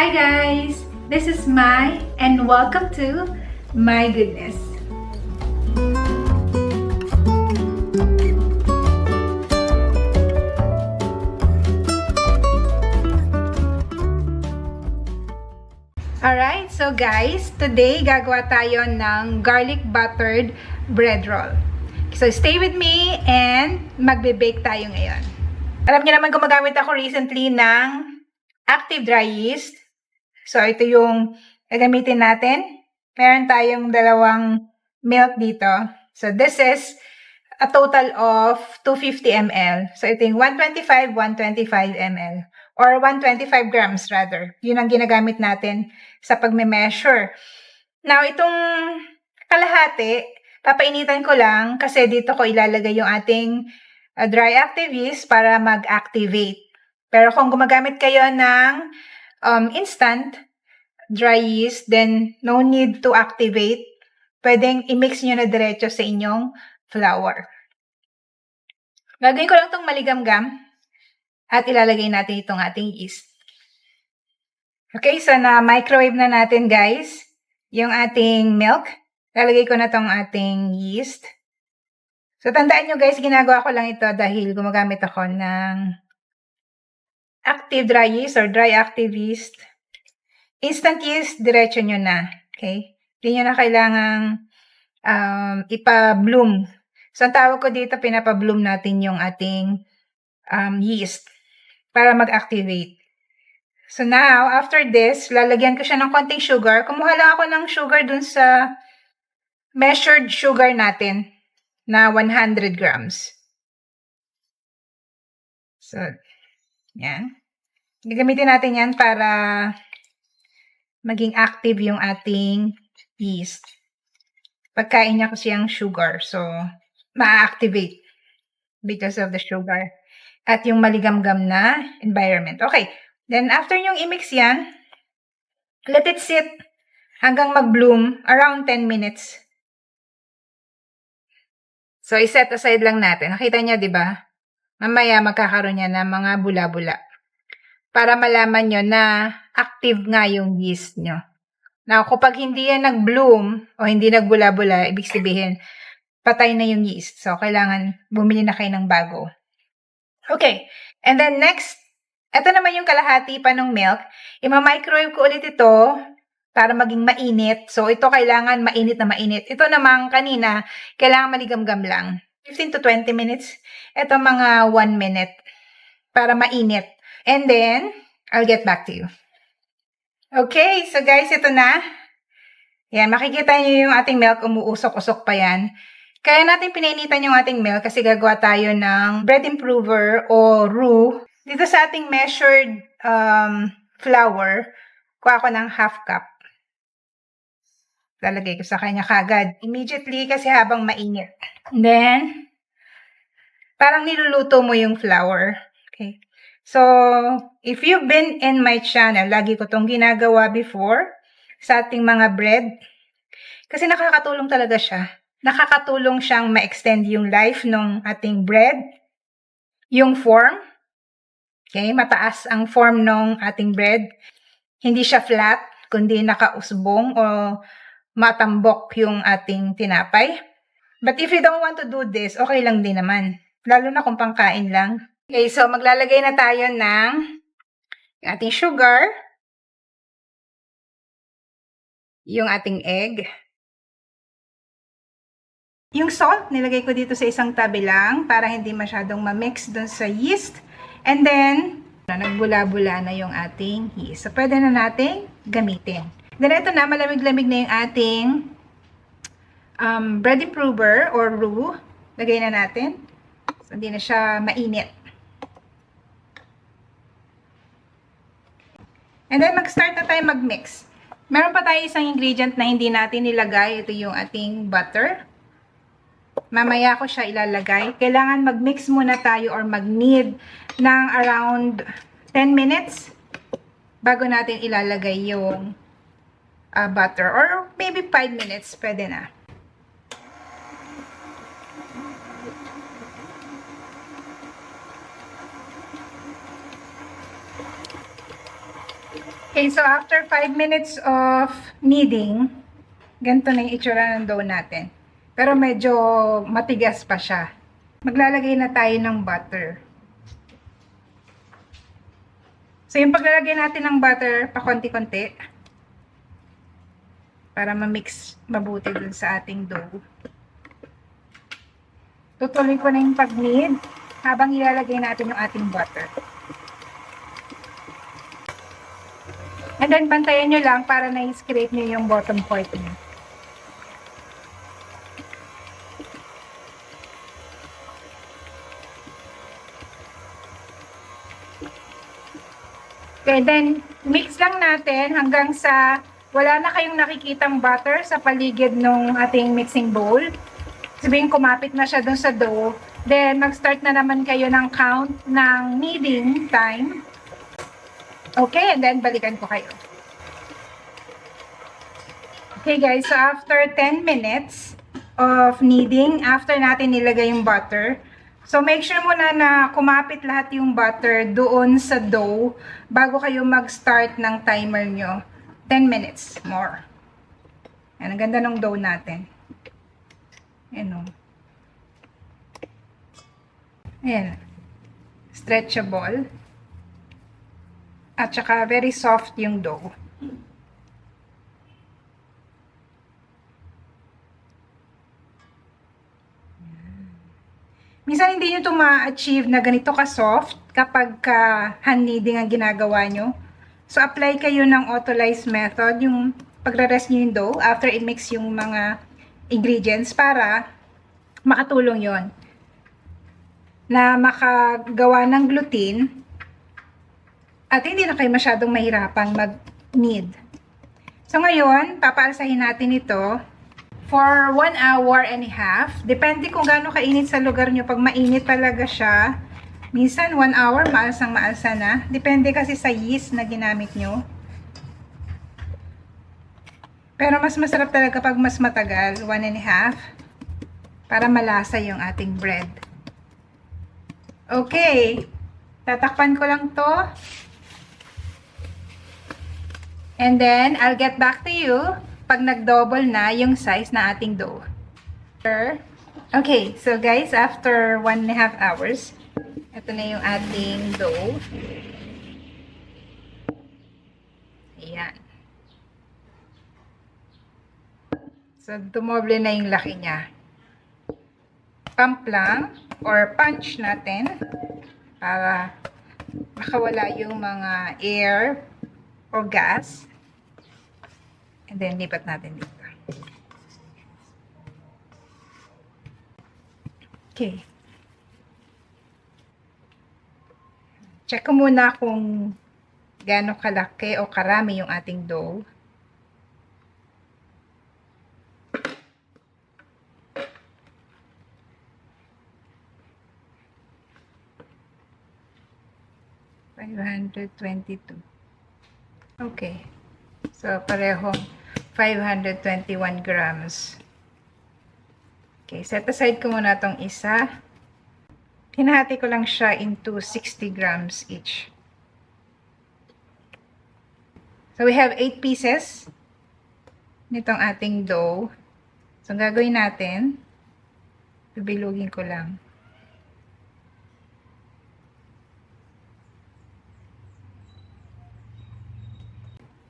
Hi guys! This is Mai and welcome to My Goodness. Alright, so guys, today gagawa tayo ng garlic buttered bread roll. So stay with me and magbe-bake tayo ngayon. Alam niyo naman gumagamit ako recently ng active dry yeast. So ito yung gagamitin natin. Meron tayong dalawang milk dito. So this is a total of 250 ml. So ito yung 125 ml. Or 125 grams rather. Yun ang ginagamit natin sa pagme-measure. Now, itong kalahati, papainitan ko lang kasi dito ko ilalagay yung ating dry active yeast para mag-activate. Pero kung gumagamit kayo ng instant dry yeast, then no need to activate. Pwedeng i-mix nyo na diretso sa inyong flour. Gagawin ko lang itong maligamgam at ilalagay natin itong ating yeast. Okay, so na-microwave na natin guys yung ating milk. Lalagay ko na itong ating yeast. So tandaan nyo guys, ginagawa ko lang ito dahil gumagamit ako ng active dry yeast or dry active yeast. Instant yeast, diretso nyo na. Okay? Hindi nyo na kailangang ipa-bloom. So ang tawag ko dito, pinapa-bloom natin yung ating yeast para mag-activate. So now, after this, lalagyan ko siya ng konting sugar. Kumuha lang ako ng sugar dun sa measured sugar natin na 100 grams. So, yan. Gagamitin natin yan para maging active yung ating yeast. Pagkain niya kasi yung sugar. So, ma-activate because of the sugar. At yung maligamgam na environment. Okay. Then, after nyong i-mix yan, let it sit hanggang mag-bloom around 10 minutes. So, i-set aside lang natin. Nakita nyo, di ba? Mamaya magkakaroon yan ng mga bula-bula. Para malaman nyo na active nga yung yeast nyo. Now, kapag hindi yan nag-bloom o hindi nagbula-bula, ibig sabihin, patay na yung yeast. So, kailangan bumili na kayo ng bago. Okay. And then next, ito naman yung kalahati pa ng milk. Ima-microwave ko ulit ito para maging mainit. So, ito kailangan mainit na mainit. Ito naman kanina, kailangan maligamgam lang. 15 to 20 minutes. Ito mga 1 minute para mainit. And then, I'll get back to you. Okay, so guys, ito na. Yan, makikita nyo yung ating milk, umuusok-usok pa yan. Kaya natin pinainitan yung ating milk kasi gagawa tayo ng bread improver o roux. Dito sa ating measured flour, kuha ko ng half cup. Lalagay ko sa kanya kagad. Immediately kasi habang mainit. And then, parang niluluto mo yung flour. Okay. So, if you've been in my channel, lagi ko tong ginagawa before sa ating mga bread. Kasi nakakatulong talaga siya. Nakakatulong siyang ma-extend yung life ng ating bread. Yung form. Okay, mataas ang form ng ating bread. Hindi siya flat, kundi nakausbong o matambok yung ating tinapay. But if you don't want to do this, okay lang din naman. Lalo na kung pangkain lang. Okay, so maglalagay na tayo ng ating sugar, yung ating egg, yung salt, nilagay ko dito sa isang tabi lang para hindi masyadong ma-mix dun sa yeast. And then, nagbula-bula na yung ating yeast. So, pwede na nating gamitin. Then, ito na, malamig-lamig na yung ating bread improver or roux. Lagay na natin. So, hindi na siya mainit. And then, mag-start na tayo mag-mix. Meron pa tayo isang ingredient na hindi natin nilagay. Ito yung ating butter. Mamaya ko siya ilalagay. Kailangan mag-mix muna tayo or mag-knead ng around 10 minutes bago natin ilalagay yung butter. Or maybe 5 minutes. Pwede na. Okay, so after 5 minutes of kneading, ganito na yung itsura ng dough natin. Pero medyo matigas pa siya. Maglalagay na tayo ng butter. So yung paglalagay natin ng butter, pa konti-konti. Para ma-mix mabuti dun sa ating dough. Tutuloy ko na yung pag-knead habang ilalagay natin yung ating butter. And then, bantayan nyo lang para na-scrape nyo yung bottom part nyo. Okay, then, mix lang natin hanggang sa wala na kayong nakikitang butter sa paligid ng ating mixing bowl. Sabihin, kumapit na siya dun sa dough. Then, mag-start na naman kayo ng count ng kneading time. Okay, and then balikan ko kayo. Okay guys, so after 10 minutes of kneading, after natin nilagay yung butter, so make sure muna na kumapit lahat yung butter doon sa dough bago kayo mag-start ng timer nyo. 10 minutes more. Yan, ang ganda ng dough natin. Ayan o. Ayan. Stretchable. At saka very soft yung dough. Minsan hindi nyo ito ma-achieve na ganito ka-soft kapag hand kneading ang ginagawa nyo. So, apply kayo ng autolyze method, yung pagre-rest nyo yung dough after i-mix yung mga ingredients para makatulong yon na makagawa ng gluten at hindi na kayo masyadong mahirapang mag-knead. So, ngayon, papaalsahin natin ito for 1 hour and a half. Depende kung gaano kainit sa lugar nyo. Pag mainit talaga siya, minsan 1 hour, maalsang maalsa na. Depende kasi sa yeast na ginamit nyo. Pero mas masarap talaga pag mas matagal, 1 and a half, para malasa yung ating bread. Okay. Tatakpan ko lang to. And then, I'll get back to you pag nag-double na yung size na ating dough. Okay, so guys, after 1 and a half hours, ito na yung ating dough. Ayan. So, dumoble na yung laki niya. Pump lang, or punch natin, para makawala yung mga air o gas. And then, lipat natin dito. Okay. Check ko muna kung gaano kalaki o karami yung ating dough. Okay. So, pareho 521 grams. Okay, set aside ko muna tong isa. Hinahati ko lang siya into 60 grams each. So, we have 8 pieces nitong ating dough. So, ang gagawin natin, bibilugin ko lang.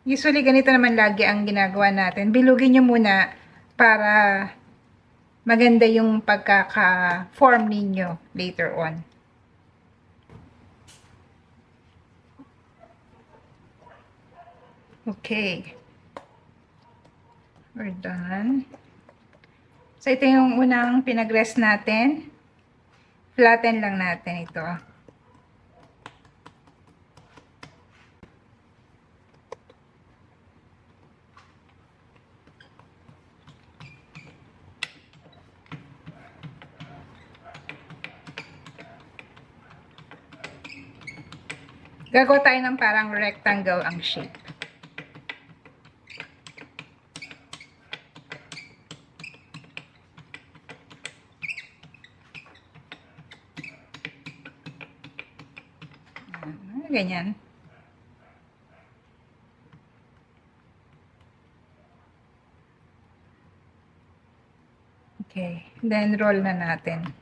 Usually, ganito naman lagi ang ginagawa natin. Bilugin nyo muna para maganda yung pagkaka-form ninyo later on. Okay. We're done. So, ito yung unang pinag-rest natin. Flatten lang natin ito. Gagawa tayo ng parang rectangle ang shape. Ganyan. Okay. Then, roll na natin.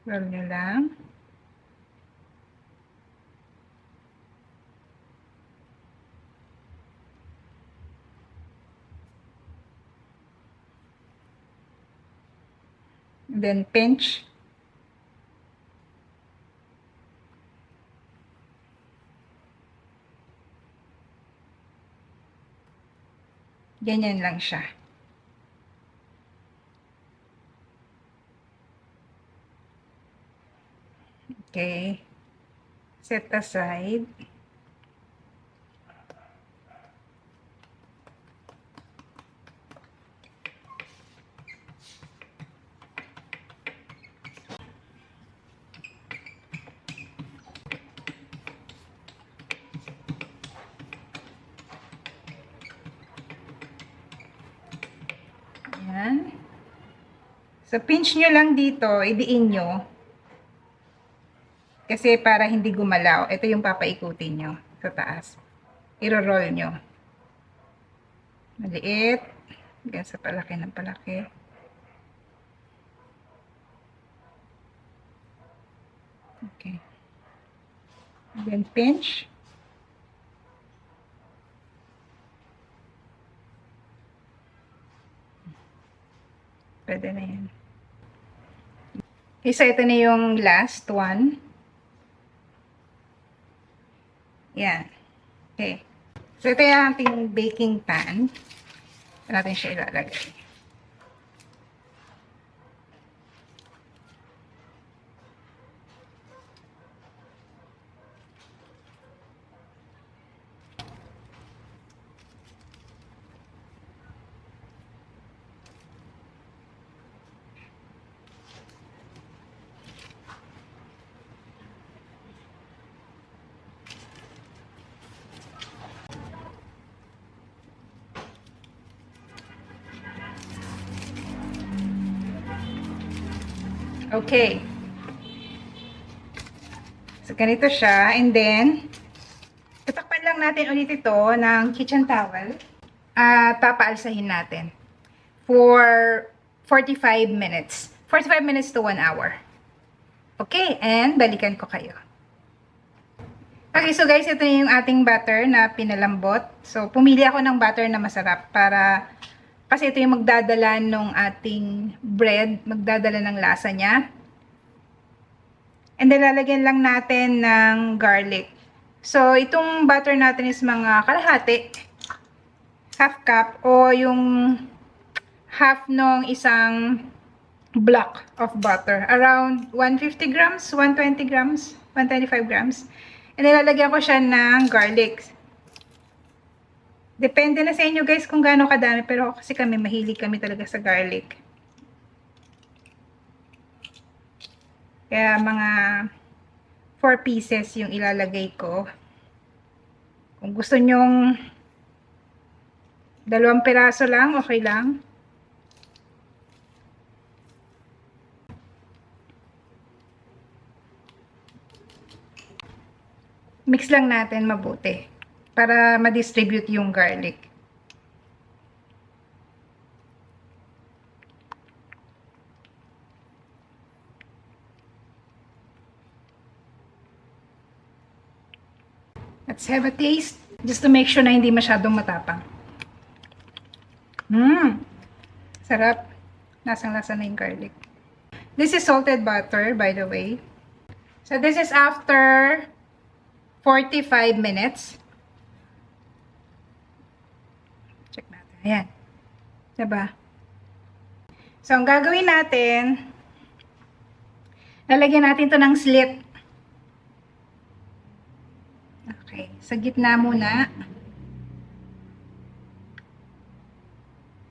Roll nyo lang. Then, pinch. Ganyan lang siya. Okay. Set aside. Ayan. So, pinch nyo lang dito, idiin nyo. Kasi para hindi gumalaw, ito yung papaikutin nyo sa taas. I-roll nyo. Maliit. Hanggang sa palaki ng palaki. Okay. Then pinch. Pwede na yan. Isa, ito na yung last one. Yan. Okay. So, ito yung ating baking pan. Ito natin siya ilalagay. Okay. So, ganito siya. And then, tatakpan lang natin ulit ito ng kitchen towel. At papaalsahin natin for 45 minutes. 45 minutes to 1 hour. Okay, and balikan ko kayo. Okay, so guys, ito yung ating butter na pinalambot. So, pumili ako ng butter na masarap para kasi ito yung magdadala ng ating bread, magdadala ng lasa niya. And then, lalagyan lang natin ng garlic. So, itong butter natin is mga kalahati, half cup, o yung half ng isang block of butter. Around 150 grams, 120 grams, 125 grams. And then, lalagyan ko siya ng garlic. Depende na sa inyo guys kung gaano kadami, pero kasi kami mahilig kami talaga sa garlic. Kaya mga 4 pieces yung ilalagay ko. Kung gusto nyong 2 piraso lang, okay lang. Mix lang natin mabuti para ma-distribute yung garlic. Let's have a taste just to make sure na hindi masyadong matapang. Sarap. Lasang-lasa na yung garlic. This is salted butter, by the way. So this is after 45 minutes. Check natin. Ayan. Diba? So, ang gagawin natin, lalagyan natin to ng slit. Okay. Sa gitna muna.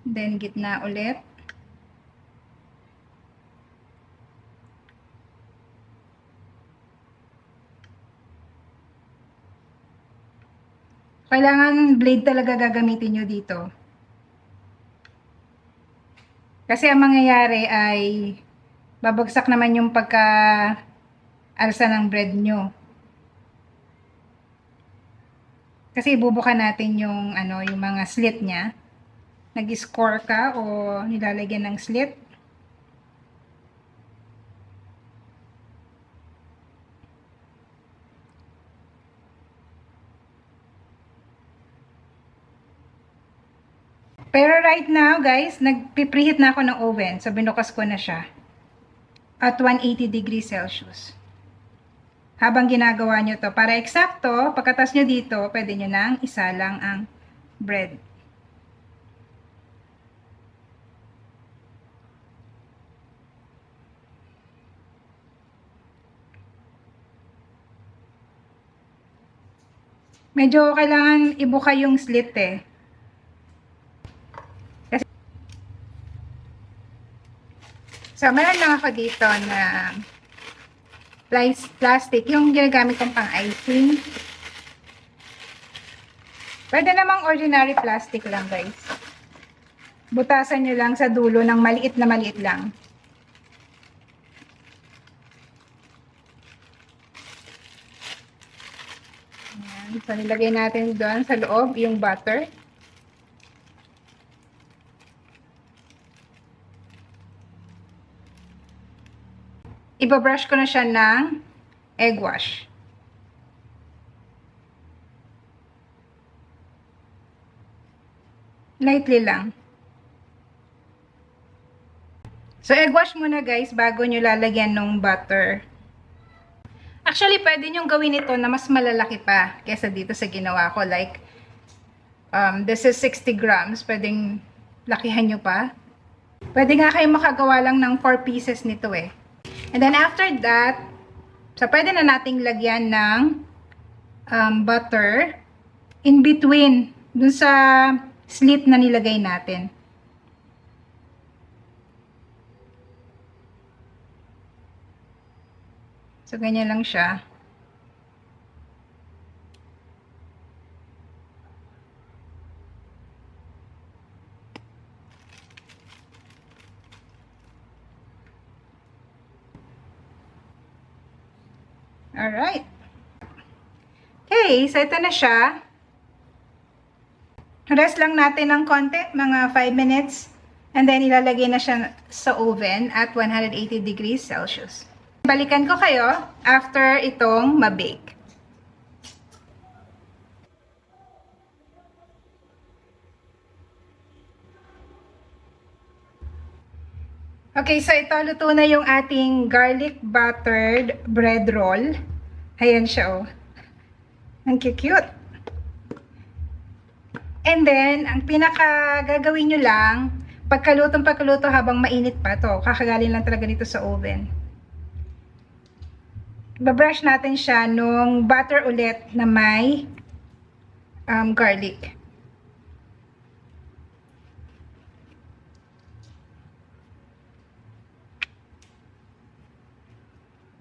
Then, gitna ulit. Kailangan blade talaga gagamitin nyo dito. Kasi ang mangyayari ay babagsak naman yung pagka-alsa ng bread nyo. Kasi ibubuka natin yung yung mga slit niya nag-score ka o nilalagyan ng slit. Pero right now, guys, nagpipreheat na ako ng oven. So, binukas ko na siya at 180 degrees Celsius. Habang ginagawa nyo to, para eksakto, pagkatas nyo dito, pwede nyo nang isalang ang bread. Medyo kailangan ibuka yung slit eh. So, meron lang ako dito na plastic, yung ginagamit kong pang icing. Pwede namang ordinary plastic lang, guys. Butasan nyo lang sa dulo ng maliit na maliit lang. Ayan. So, nilagay natin doon sa loob yung butter. Ibabrush ko na siya ng egg wash. Lightly lang. So, egg wash muna guys bago nyo lalagyan ng butter. Actually, pwede nyo gawin ito na mas malalaki pa kesa dito sa ginawa ko. Like, this is 60 grams. Pwedeng lakihan nyo pa. Pwede nga kayo makagawa lang ng 4 pieces nito eh. And then after that, so pwede na nating lagyan ng butter in between dun sa slit na nilagay natin. So ganyan lang siya. Alright. Okay, so ito na siya. Rest lang natin ng konti, mga 5 minutes. And then ilalagay na siya sa oven at 180 degrees Celsius. Balikan ko kayo after itong mabake. Okay, so ito, luto na yung ating garlic buttered bread roll. Ayan siya, oh. Ang cute. And then, ang pinaka gagawin nyo lang, pagkaluto habang mainit pa to, kakagaling lang talaga dito sa oven. Babrush natin siya nung butter ulit na may garlic.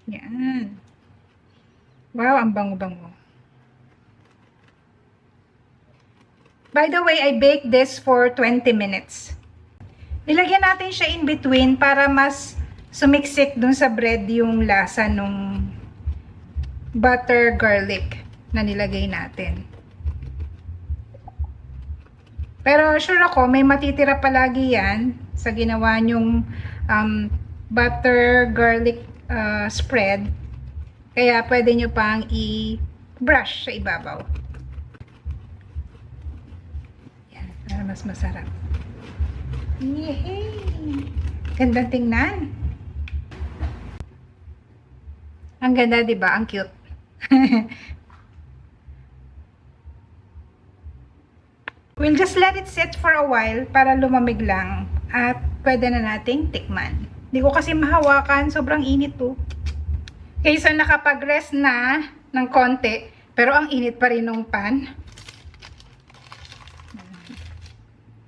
Yan. Wow, ang bango-bango. By the way, I baked this for 20 minutes. Nilagyan natin siya in between para mas sumiksik dun sa bread yung lasa nung butter garlic na nilagay natin. Pero sure ako, may matitira palagi yan sa ginawa nyong butter garlic spread. Kaya pwede nyo pang i-brush sa ibabaw. Yan, para mas masarap. Yehey! Gandang tingnan. Ang ganda, diba? Ang cute. We'll just let it sit for a while para lumamig lang at pwede na nating tikman. Hindi ko kasi mahawakan, sobrang init to. Okay, so nakapag-rest na ng konti, pero ang init pa rin ng pan.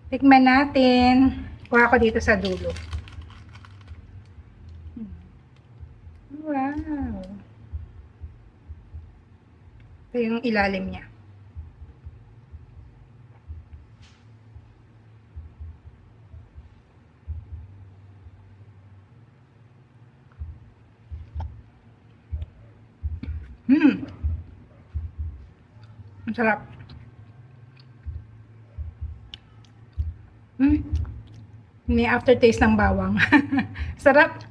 Tikman natin. Kuha ko dito sa dulo. Wow! Ito yung ilalim niya. Ang sarap. May aftertaste ng bawang. Sarap.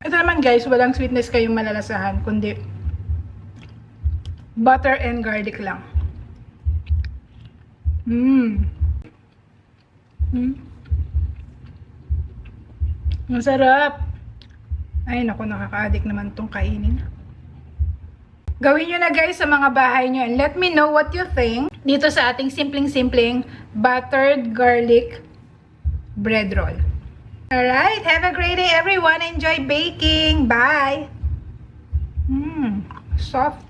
Ito naman guys, walang sweetness kayong malalasahan, kundi butter and garlic lang. Ang sarap. Ay, naku, nakaka-addict naman tong kainin. Gawin nyo na guys sa mga bahay nyo and let me know what you think dito sa ating simpleng-simpleng buttered garlic bread roll. Alright, have a great day everyone. Enjoy baking. Bye! Soft.